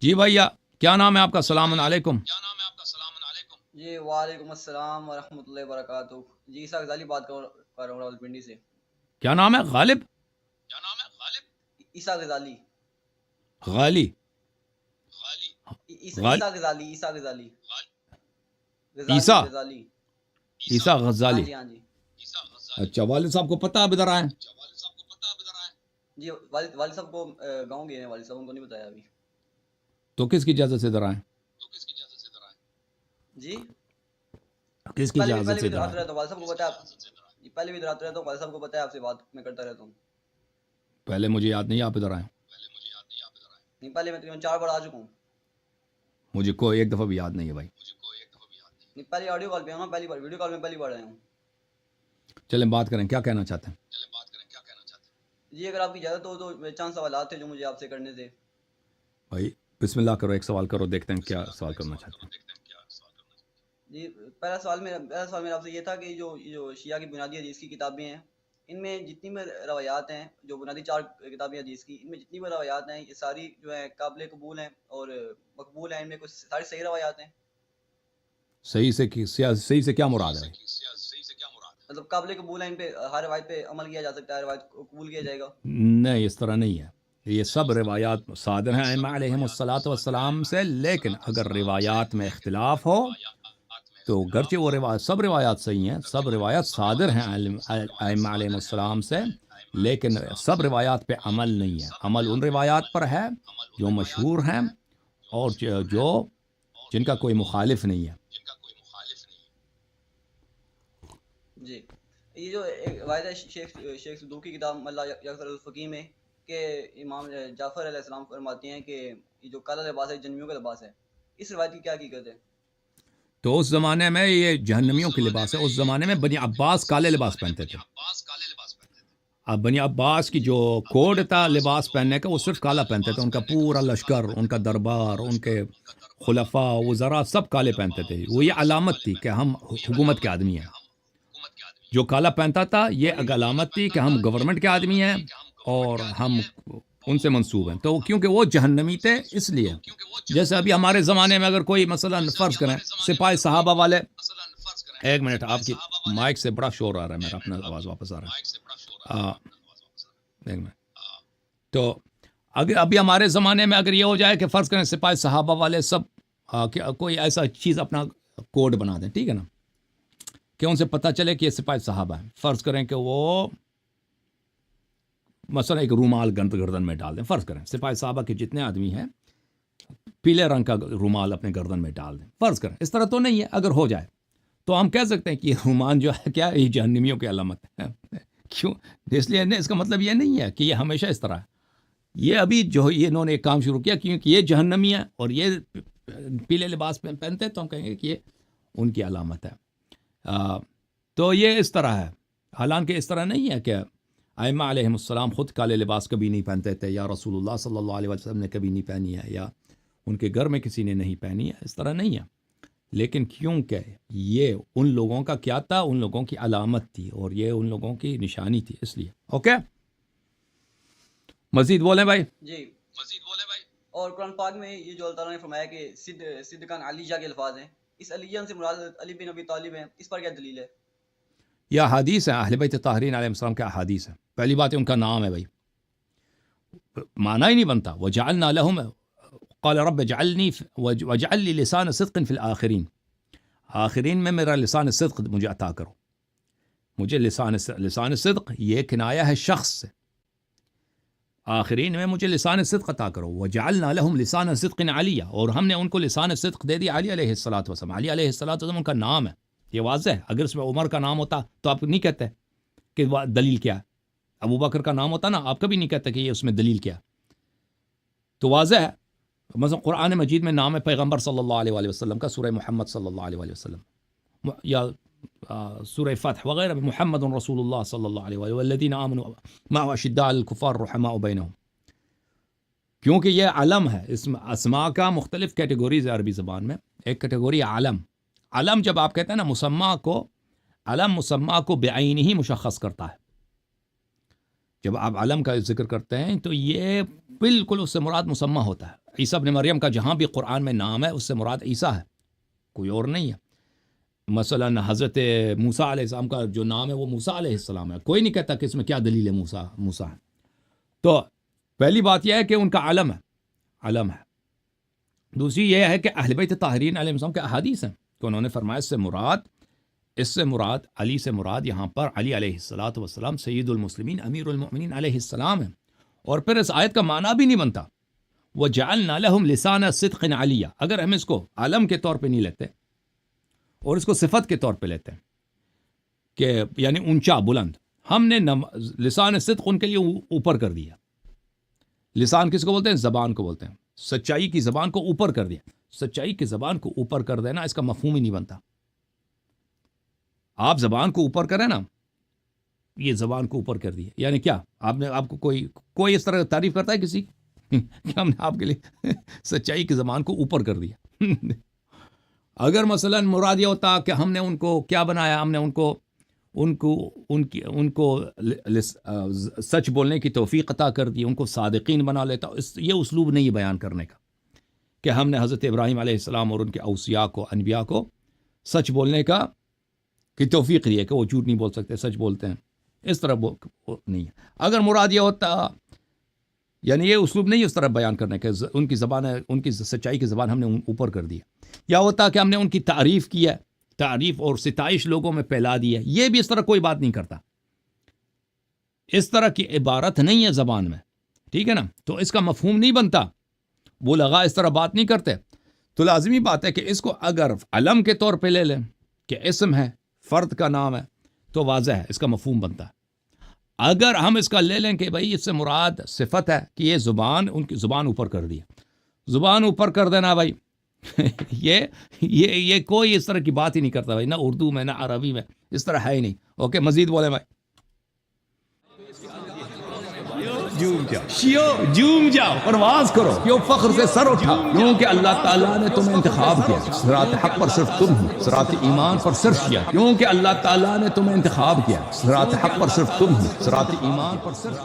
جی بھیا، کیا نام ہے آپ کا؟ السلام علیکم. جی وعلیکم السلام ورحمۃ اللہ وبرکاتہ. جی عیسیٰ غزالی بات کر رہا ہوں راولپنڈی سے. کیا نام ہے؟ غالب؟ عیسیٰ غزالی. غالی؟ غال عیسیٰ غزالی. عیسیٰ غزالی. عیسیٰ غزالی. عیسیٰ ہاں غزالی. جی ہاں جی. اچھا، والد صاحب کو پتہ اب ادھر آئے؟ جی والد صاحب کو گاؤں گئے ہیں. والد صاحب کو نہیں بتایا ابھی. تو کس کی اجازت سے ادھر آئے؟ جی کس کی پہلے اجازت سے بھی ادھر ادھر آتا آئے؟ رہتا ہوں. والد صاحب کو بتایا. جی پہلے بھی ادھر آتا رہتا ہوں. والد صاحب کو بتایا آپ سے بات میں کرتا رہتا ہوں. پہلے مجھے یاد نہیں آپ ادھر آئے. نہیں پہلے میں تقریباً 4 بار آ چکا ہوں. مجھے کوئی ایک دفعہ بھی یاد نہیں ہے بھائی. نہیں پہلے آڈیو کال پہ ہوں. پہلی بار ویڈیو کال میں پہلی بار آیا ہوں. چلیں بات کریں، کیا کہنا چاہتے ہیں؟ جی اگر آپ کی اجازت ہو تو چند سوالات تھے جو مجھے آپ سے کرنے تھے. بھائی بسم اللہ کرو، ایک سوال کرو، دیکھتے ہیں کیا سوال کرنا چاہتے ہیں. جی پہلا سوال میرا آپ سے یہ تھا کہ جو شیعہ کی بنیادی حدیث کی کتابیں ہیں، ان میں جتنی بھی روایات ہیں، جو بنیادی 4 کتابیں حدیث کی، ان میں جتنی بھی روایات ہیں یہ ساری جو ہیں قابل قبول ہیں اور مقبول ہیں. ان میں کچھ ساری صحیح روایات ہیں. صحیح سے کیا مراد ہے بھائی؟ مطلب قابل قبول ہیں، ان پہ ہر روایت پہ عمل کیا جا سکتا ہے، ہر روایت کو قبول کیا جائے گا. نہیں، اس طرح نہیں ہے. یہ سب روایات صادر ہیں ائمہ علیہم الصلاۃ والسلام سے، لیکن اگر روایات میں اختلاف ہو تو گرچہ وہ سب روایات صحیح ہیں، سب روایات صادر ہیں ائمہ علیہم السلام سے، لیکن سب روایات پہ عمل نہیں ہے. عمل ان روایات پر ہے جو مشہور ہیں اور جن کا کوئی مخالف نہیں ہے. جی یہ جو ایک روایت ہے شیخ صدوق کی کتاب اللہ یکسر الفقی میں کہ امام جعفر علیہ السلام فرماتے ہیں کہ یہ جو کالا لباس ہے جنمیوں کا لباس ہے. اس روایت کی کیا حقیقت ہے؟ تو اس زمانے میں یہ جہنمیوں کے لباس ہے. اس زمانے میں بنی عباس کالے لباس پہنتے تھے. اب بنی عباس کی جو کوڈ تھا لباس پہننے کا، وہ صرف کالا پہنتے تھے. ان کا پورا لشکر، ان کا دربار، ان کے خلفاء وزراء سب کالے پہنتے تھے. وہ یہ علامت تھی کہ ہم حکومت کے آدمی ہیں. جو کالا پہنتا تھا یہ ایک علامت تھی کہ ہم گورنمنٹ کے آدمی ہیں اور ہم ان سے منسوب ہیں. تو کیونکہ وہ جہنمی تھے اس لیے. جیسے ابھی ہمارے زمانے میں اگر کوئی مثلا فرض کریں سپاہی صحابہ والے، ایک منٹ، آپ کی مائک سے بڑا شور آ رہا ہے، میرا اپنا آواز واپس آ رہا ہے. ایک منٹ. تو اگر ابھی ہمارے زمانے میں اگر یہ ہو جائے کہ فرض کریں سپاہی صحابہ والے سب کوئی ایسا چیز اپنا کوڈ بنا دیں، ٹھیک ہے نا، کہ ان سے پتہ چلے کہ یہ سپاہی صحابہ ہیں. فرض کریں کہ وہ مثلا ایک رومال گردن میں ڈال دیں. فرض کریں سپاہی صحابہ کے جتنے آدمی ہیں پیلے رنگ کا رومال اپنے گردن میں ڈال دیں. فرض کریں اس طرح تو نہیں ہے، اگر ہو جائے تو ہم کہہ سکتے ہیں کہ یہ رومان جو ہے کیا یہ جہنمیوں کی علامت ہے. کیوں؟ اس لیے اس کا مطلب یہ نہیں ہے کہ یہ ہمیشہ اس طرح ہے. یہ ابھی جو یہ انہوں نے ایک کام شروع کیا کیونکہ یہ جہنمی ہے اور یہ پیلے لباس پہنتے ہیں، تو ہم کہیں گے کہ یہ ان کی علامت ہے. تو یہ اس طرح ہے. حالانکہ اس طرح نہیں ہے کہ ائمہ علیہم السلام خود کالے لباس کبھی نہیں پہنتے تھے، یا رسول اللہ صلی اللہ علیہ وسلم نے کبھی نہیں پہنی ہے، یا ان کے گھر میں کسی نے نہیں پہنی ہے. اس طرح نہیں ہے. لیکن کیونکہ یہ ان لوگوں کا کیا تھا، ان لوگوں کی علامت تھی اور یہ ان لوگوں کی نشانی تھی، اس لیے. اوکے، مزید بولیں بھائی. جی اور قرآن پاک میں یہ جو اللہ تعالیٰ نے فرمایا کہ صدقان علیجہ کے الفاظ ہیں، اس علیجہ سے مراد علی بن ابی طالب ہیں، اس پر کیا دلیل ہے؟ یہ احادیث ہیں اہل بیت طاہرین علیہ السلام کے احادیث ہیں. پہلی بات ان کا نام ہے بھائی، معنی ہی نہیں بنتا. وجعلنا لهم قال رب اجعلنی واجعل لي لسان صدق في الآخرین. آخرین میں میرا لسان صدق مجھے عطا کرو. مجھے لسان صدق یہ کنایہ ہے شخص سے. آخرین میں مجھے لسان صدق عطا کرو. وجعلنا لهم لسان صدق علیہ، اور ہم نے ان کو لسان صدق دے دی علی علیہ الصلاۃ والسلام. علی علیہ الصلاۃ والسلام ان کا نام ہے، یہ واضح ہے. اگر اس میں عمر کا نام ہوتا تو آپ نہیں کہتے کہ دلیل کیا ہے. ابو بکر کا نام ہوتا نا، آپ کبھی نہیں کہتے کہ یہ اس میں دلیل کیا. تو واضح ہے. مثلا قرآن مجید میں نام ہے پیغمبر صلی اللہ علیہ وآلہ وسلم کا، سورہ محمد صلی اللہ علیہ وآلہ وسلم، یا سورہ فتح وغیرہ میں محمد رسول اللہ صلی اللہ علیہ وآلہ والذین آمنوا معه اشداء علی الکفار رحماء بینہم. کیونکہ یہ علم ہے. اس میں اسماء کا مختلف کیٹیگوریز ہے عربی زبان میں. ایک کیٹیگوری علم. علم جب آپ کہتے ہیں نا مسمع کو، علم مسمع کو بعینہ ہی مشخص کرتا ہے. جب آپ علم کا ذکر کرتے ہیں تو یہ بالکل اس سے مراد مسمع ہوتا ہے. عیسیٰ ابن مریم کا جہاں بھی قرآن میں نام ہے اس سے مراد عیسیٰ ہے، کوئی اور نہیں ہے. مثلا حضرت موسیٰ علیہ السلام کا جو نام ہے وہ موسیٰ علیہ السلام ہے، کوئی نہیں کہتا کہ اس میں کیا دلیل ہے موسیٰ ہے. تو پہلی بات یہ ہے کہ ان کا علم ہے. دوسری یہ ہے کہ اہل بیت طاہرین علیہ السلام کے احادیث ہیں کہ انہوں نے فرمایا اس سے مراد علی سے مراد یہاں پر علی علیہ الصلوۃ والسلام سید المسلمین امیر المؤمنین علیہ السلام ہیں. اور پھر اس آیت کا معنی بھی نہیں بنتا وَجَعَلْنَا لَهُمْ لِسَانَ صِدْقٍ عَلِيًّا. اگر ہم اس کو علم کے طور پہ نہیں لیتے اور اس کو صفت کے طور پہ لیتے ہیں کہ یعنی اونچا بلند، ہم نے لسان صدق ان کے لیے اوپر کر دیا. لسان کس کو بولتے ہیں؟ زبان کو بولتے ہیں. سچائی کی زبان کو اوپر کر دیا. سچائی کی زبان کو اوپر کر دینا اس کا مفہوم ہی نہیں بنتا. آپ زبان کو اوپر کریں نا، یہ زبان کو اوپر کر دیا یعنی کیا؟ آپ کو کوئی اس طرح تعریف کرتا ہے کسی کہ ہم نے آپ کے لیے سچائی کی زبان کو اوپر کر دیا. اگر مثلا مراد یہ ہوتا کہ ہم نے ان کو کیا بنایا، ہم نے ان کو سچ بولنے کی توفیق عطا کر دی، ان کو صادقین بنا لیتا. یہ اسلوب نہیں ہے بیان کرنے کا کہ ہم نے حضرت ابراہیم علیہ السلام اور ان کے اوصیاء کو، انبیاء کو سچ بولنے کی توفیق دی ہے کہ وہ جھوٹ نہیں بول سکتے، سچ بولتے ہیں. اس طرح نہیں ہے. اگر مراد یہ ہوتا یعنی یہ اسلوب نہیں اس طرح بیان کرنے کہ ان کی زبان ہے، ان کی سچائی کی زبان ہم نے اوپر کر دی. یا ہوتا کہ ہم نے ان کی تعریف کی ہے، تعریف اور ستائش لوگوں میں پھیلا دی ہے. یہ بھی اس طرح کوئی بات نہیں کرتا، اس طرح کی عبارت نہیں ہے زبان میں، ٹھیک ہے نا. تو اس کا مفہوم نہیں بنتا. وہ لغا اس طرح بات نہیں کرتے. تو لازمی بات ہے کہ اس کو اگر علم کے طور پہ لے لیں کہ اسم ہے، فرد کا نام ہے، تو واضح ہے، اس کا مفہوم بنتا ہے. اگر ہم اس کا لے لیں کہ بھئی اس سے مراد صفت ہے کہ یہ ان کی زبان اوپر کر دی، زبان اوپر کر دینا بھائی یہ کوئی اس طرح کی بات ہی نہیں کرتا بھائی، نہ اردو میں نہ عربی میں اس طرح ہے ہی نہیں. اوکے، مزید بولیں بھائی. جھوم جاؤ، پرواز کرو، کیوں فخر سے سر اٹھا، کیونکہ اللہ تعالیٰ نے تمہیں انتخاب کیا. صراط حق پر صرف تم ہو، صراط ایمان پر صرف کیا، کیونکہ اللہ تعالیٰ نے تمہیں انتخاب کیا. صراط حق پر صرف تم ہو، صراط ایمان پر صرف